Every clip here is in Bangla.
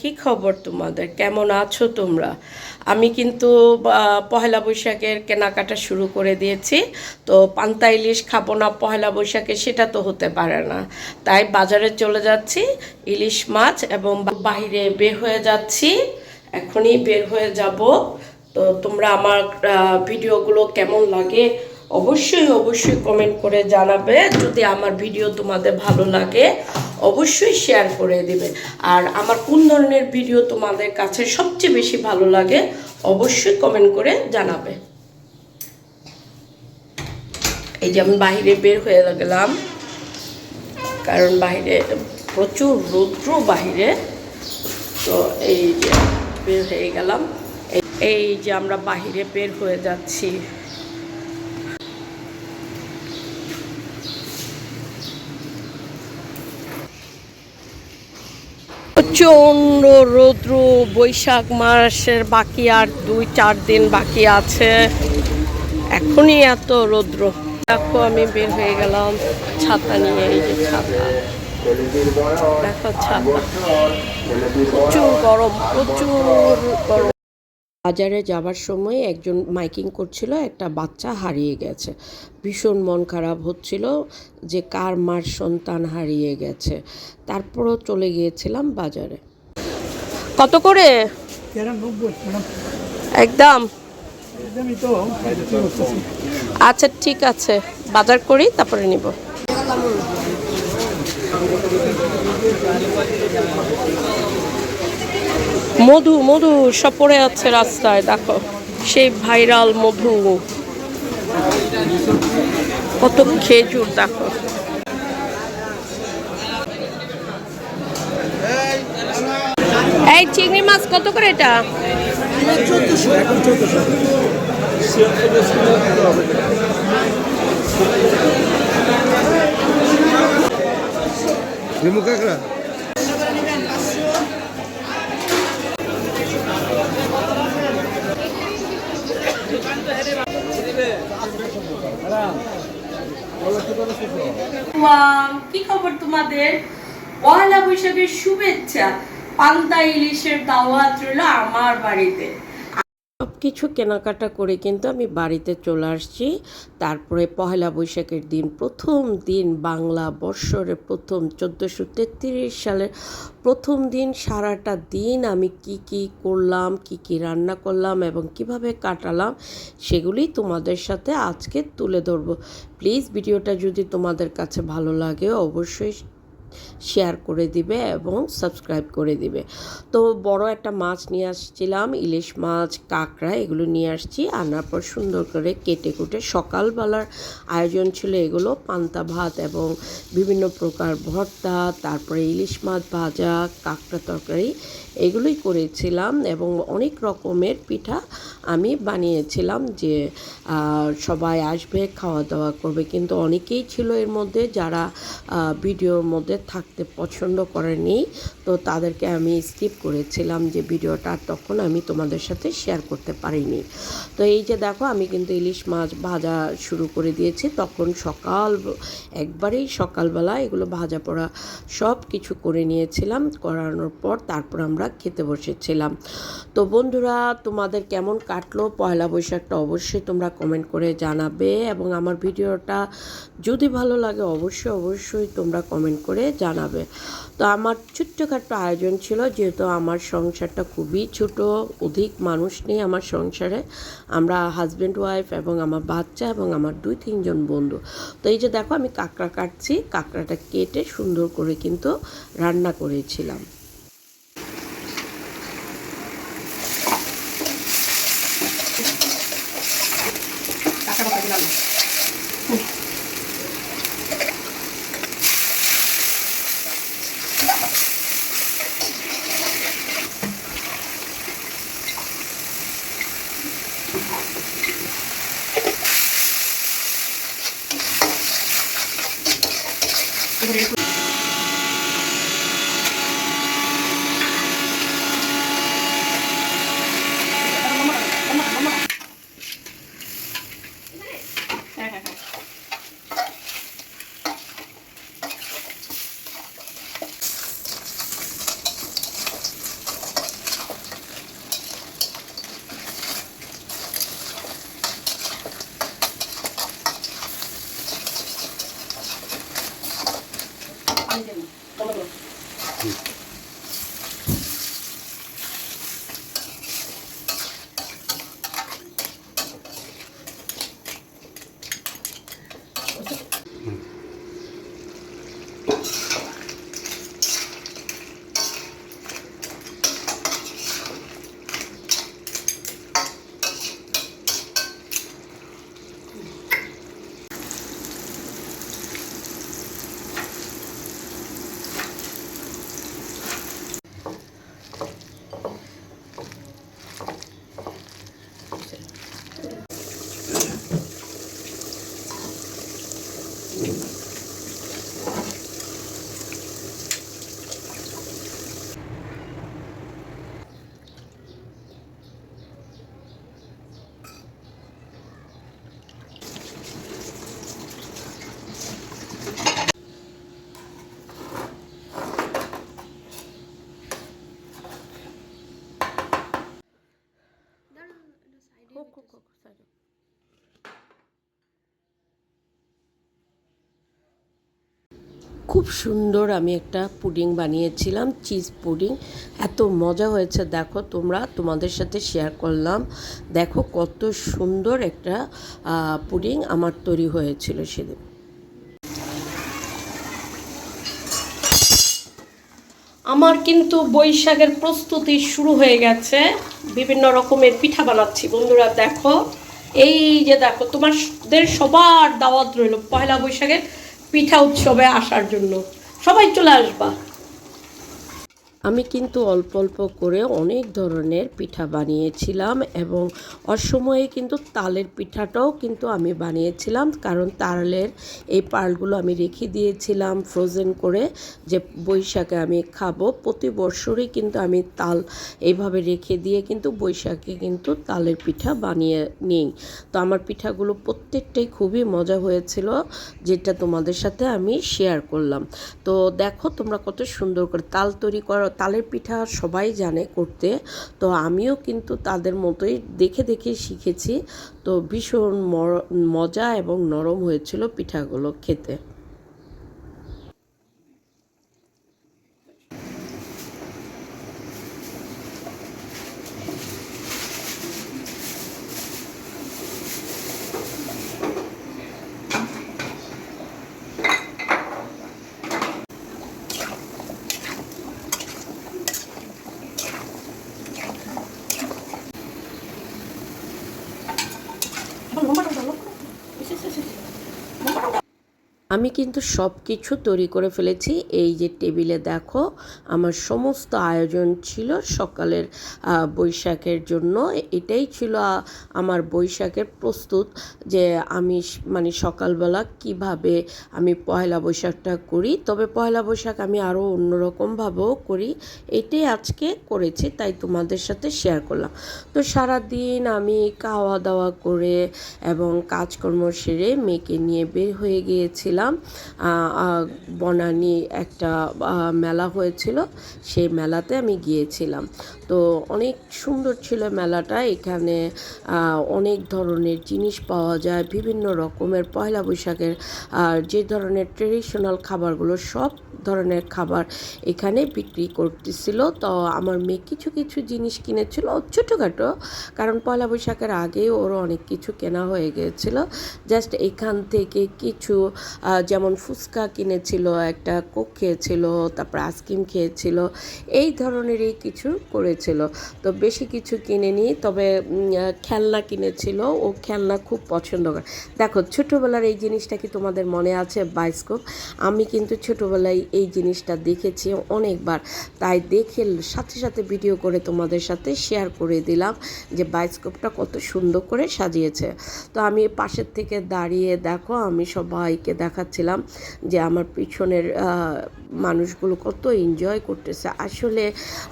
কি খবর তোমাদের? কেমন আছো তোমরা? আমি কিন্তু পহেলা বৈশাখের কেনাকাটা শুরু করে দিয়েছি। তো পান্তা ইলিশ খাবো না পহেলা বৈশাখে, সেটা তো হতে পারে না। তাই বাজারে চলে যাচ্ছি ইলিশ মাছ এবং বাইরে বের হয়ে যাচ্ছি। এখনই বের হয়ে যাব। তো তোমরা আমার ভিডিওগুলো কেমন লাগে অবশ্যই অবশ্যই কমেন্ট করে জানাবে। যদি আমার ভিডিও তোমাদের ভালো লাগে অবশ্যই শেয়ার করে দিবে। আর আমার কোন ধরনের ভিডিও তোমাদের কাছে সবচেয়ে বেশি ভালো লাগে অবশ্যই কমেন্ট করে জানাবে। এই যে আমি বাইরে বের হয়ে গেলাম, কারণ বাইরে প্রচুর রৌদ্র বাইরে। তো এই যে বের হয়ে গেলাম, এই যে আমরা বাইরে বের হয়ে যাচ্ছি। প্রচণ্ড রৌদ্র, বৈশাখ মাসের বাকি আর 2-4 দিন বাকি আছে, এখনই এত রৌদ্র। দেখো আমি বের হয়ে গেলাম ছাতা নিয়ে। এই যে ছাতা, দেখো ছাতা। প্রচুর গরম, প্রচুর গরম। বাজারে যাবার সময় একজন মাইকিং করছিল, একটা বাচ্চা হারিয়ে গেছে। ভীষণ মন খারাপ হচ্ছিল যে কার মার সন্তান হারিয়ে গেছে। তারপরও চলে গিয়েছিলাম বাজারে। কত করে? একদম। আচ্ছা ঠিক আছে, বাজার করি তারপরে নিব। মধু মধু সব পড়ে আছে রাস্তায়, দেখো সেই ভাইরাল মধু। কত খেজুর দেখো। এই চিংড়ি মাছ কত করে এটা? কি খবর তোমাদের? পয়লা বৈশাখের শুভেচ্ছা। পান্তা ইলিশের দাওয়াত রইল আমার বাড়িতে। সব কিছু কেনাকাটা করে কিন্তু আমি বাড়িতে চলে আসছি। তারপরে পহেলা বৈশাখের দিন, প্রথম দিন, বাংলা বৎসরের প্রথম 1433 সালের প্রথম দিন, সারাটা দিন আমি কি কি করলাম, কি কি রান্না করলাম এবং কিভাবে কাটালাম সেগুলি তোমাদের সাথে আজকে তুলে ধরবো। প্লিজ ভিডিওটা যদি তোমাদের কাছে ভালো লাগে অবশ্যই শেয়ার করে দিবে এবং সাবস্ক্রাইব করে দিবে। তো বড় একটা মাছ নিয়ে আসছিলাম, ইলিশ মাছ, কাঁকড়া, এগুলো নিয়ে আসছি। আনার পর সুন্দর করে কেটে কুটে সকালবেলার আয়োজন ছিল এগুলো, পান্তা ভাত এবং বিভিন্ন প্রকার ভর্তা, তারপরে ইলিশ মাছ ভাজা, কাঁকড়া তরকারি, এগুলোই করেছিলাম এবং অনেক রকমের পিঠা আমি বানিয়েছিলাম যে সবাই আসবে, খাওয়া দাওয়া করবে। কিন্তু অনেকেই ছিল এর মধ্যে যারা ভিডিওর মধ্যে থাকতে পছন্দ করেনি, তো তাদেরকে আমি স্কিপ করেছিলাম যে ভিডিওটা তখন আমি তোমাদের সাথে শেয়ার করতে পারিনি। তো এই যে দেখো আমি কিন্তু ইলিশ মাছ ভাজা শুরু করে দিয়েছি। তখন একবারেই সকালবেলা এগুলো ভাজা পোড়া সব কিছু করে নিয়েছিলাম। করানোর পর তারপর আমরা খেতে বসেছিলাম। তো বন্ধুরা, তোমাদের কেমন কাটলো পয়লা বৈশাখটা অবশ্যই তোমরা কমেন্ট করে জানাবে এবং আমার ভিডিওটা যদি ভালো লাগে অবশ্যই অবশ্যই তোমরা কমেন্ট করে জানাবে। তো আমার ছোট্টখাট্ট আয়োজন ছিল, যেহেতু আমার সংসারটা খুবই ছোট, অধিক মানুষ নেই আমার সংসারে। আমরা হাজব্যান্ড ওয়াইফ এবং আমার বাচ্চা এবং আমার 2-3 জন বন্ধু। তো এই যে দেখো আমি কাঁকড়া কাটছি, কাঁকড়াটা কেটে সুন্দর করে কিন্তু রান্না করেছিলাম। খুব সুন্দর আমি একটা পুডিং বানিয়েছিলাম, চিজ পুডিং। এত মজা হয়েছে, দেখো তোমরা, তোমাদের সাথে শেয়ার করলাম। দেখো কত সুন্দর একটা পুডিং আমার তৈরি হয়েছিল সেদিন। আমার কিন্তু বৈশাখের প্রস্তুতি শুরু হয়ে গেছে। বিভিন্ন রকমের পিঠা বানাচ্ছি বন্ধুরা। দেখো, এই যে দেখো, তোমাদের সবার দাওয়াত রইল পয়লা বৈশাখের পিঠা উৎসবে আসার জন্য। সবাই চলে আসবা। আমি কিন্তু অল্প অল্প করে অনেক ধরনের পিঠা বানিয়েছিলাম এবং অসময়ে কিন্তু তালের পিঠাটাও কিন্তু আমি বানিয়েছিলাম, কারণ তালের এই পালগুলো আমি রেখে দিয়েছিলাম ফ্রোজেন করে, যে বৈশাখে আমি খাবো। প্রতি বছরই কিন্তু আমি তাল এইভাবে রেখে দিয়ে কিন্তু বৈশাখে কিন্তু তালের পিঠা বানিয়ে নিই। তো আমার পিঠাগুলো প্রত্যেকটাই খুবই মজা হয়েছিল, যেটা তোমাদের সাথে আমি শেয়ার করলাম। তো দেখো তোমরা কত সুন্দর করে তাল তৈরি করো। তালের পিঠা সবাই জানে করতে, তো আমিও কিন্তু তাদের মতোই দেখে দেখে শিখেছি। তো ভীষণ মজা এবং নরম হয়েছিল পিঠাগুলো খেতে। আমি কিন্তু সব কিছু তৈরি করে ফেলেছি। এই যে টেবিলে দেখো আমার সমস্ত আয়োজন ছিল সকালের বৈশাখের জন্য। এটাই ছিল আমার বৈশাখের প্রস্তুত, যে আমি মানে সকালবেলা কিভাবে আমি পয়লা বৈশাখটা করি। তবে পয়লা বৈশাখ আমি আরও অন্যরকমভাবেও করি, এটাই আজকে করেছি, তাই তোমাদের সাথে শেয়ার করলাম। তো সারাদিন আমি খাওয়া দাওয়া করে এবং কাজকর্ম সেরে মেয়েকে নিয়ে বের হয়ে গিয়েছিলাম। বনানী একটা মেলা হয়েছিল, সেই মেলাতে আমি গিয়েছিলাম। তো অনেক সুন্দর ছিল মেলাটা। এখানে অনেক ধরনের জিনিস পাওয়া যায়, বিভিন্ন রকমের পয়লা বৈশাখের যে ধরনের ট্রেডিশনাল খাবারগুলো, সব ধরনের খাবার এখানে বিক্রি করতেছিল। তো আমার মেয়ে কিছু কিছু জিনিস কিনেছিল ছোটোখাটো, কারণ পয়লা বৈশাখের আগে ওর অনেক কিছু কেনা হয়ে গিয়েছিল। জাস্ট এখান থেকে কিছু যেমন ফুচকা কিনেছিল, একটা কোক খেয়েছিল, তারপর আইসক্রিম খেয়েছিল, এই ধরনেরই কিছু করেছিল। তো বেশি কিছু কিনেনি, তবে খেলনা কিনেছিল। ও খেলনা খুব পছন্দ করে। দেখো ছোটোবেলার এই জিনিসটা কি তোমাদের মনে আছে? বায়োস্কোপ। আমি কিন্তু ছোটোবেলায় এই জিনিসটা দেখেছি অনেকবার, তাই দেখে সাথে সাথে ভিডিও করে তোমাদের সাথে শেয়ার করে দিলাম যে বায়োস্কোপটা কত সুন্দর করে সাজিয়েছে। তো আমি পাশের থেকে দাঁড়িয়ে দেখো আমি সবাইকে দেখাচ্ছিলাম যে আমার পিছনের মানুষগুলো কত এনজয় করতেছে। আসলে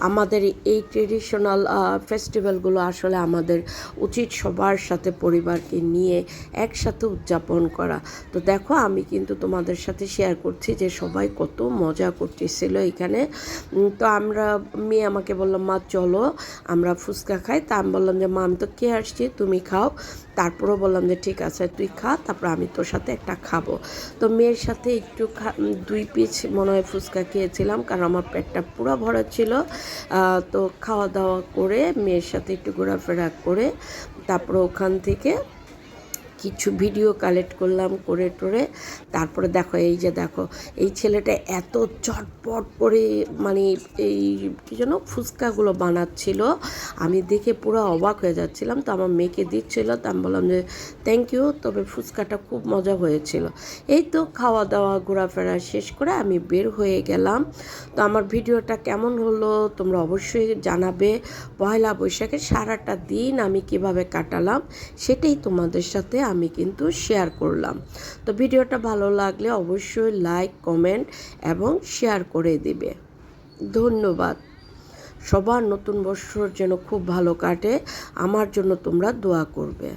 আমাদের এই ট্রেডিশনাল ফেস্টিভ্যালগুলো আসলে আমাদের উচিত সবার সাথে পরিবারকে নিয়ে একসাথে উদযাপন করা। তো দেখো আমি কিন্তু তোমাদের সাথে শেয়ার করছি যে সবাই কত মজা করতেছিল এখানে। তো মেয়ে আমাকে বললাম, মা চলো আমরা ফুচকা খাই। তা আমি বললাম যে মা আমি তো খেয়ে আসছি, তুমি খাও। তারপরেও বললাম যে ঠিক আছে তুই খা, তারপর আমি তোর সাথে একটা খাবো। তো মেয়ের সাথে একটু 2 পিস মনে হয় ফুচকা খেয়েছিলাম, কারণ আমার পেটটা পুরো ভরা ছিল। তো খাওয়া দাওয়া করে মেয়ের সাথে একটু ঘোরাফেরা করে তারপর ওখান থেকে কিছু ভিডিও কালেক্ট করলাম করে টোরে। তারপরে দেখো এই যে দেখো এই ছেলেটা এত চটপট করে মানে এই কী যেন ফুচকাগুলো বানাচ্ছিল, আমি দেখে পুরো অবাক হয়ে যাচ্ছিলাম। তো আমার মেয়েকে দিচ্ছিল, তো আমি বললাম যে থ্যাংক ইউ, তবে ফুচকাটা খুব মজা হয়েছিল। এই তো খাওয়া দাওয়া ঘোরাফেরা শেষ করে আমি বের হয়ে গেলাম। তো আমার ভিডিওটা কেমন হলো তোমরা অবশ্যই জানাবে। পয়লা বৈশাখে সারাটা দিন আমি কিভাবে কাটালাম সেটাই তোমাদের সাথে আমি কিন্তু শেয়ার করলাম। তো ভিডিওটা ভালো লাগলে অবশ্যই লাইক, কমেন্ট এবং শেয়ার করে দিবে। ধন্যবাদ। সবার নতুন বছর যেন খুব ভালো কাটে, আমার জন্য তোমরা দোয়া করবে।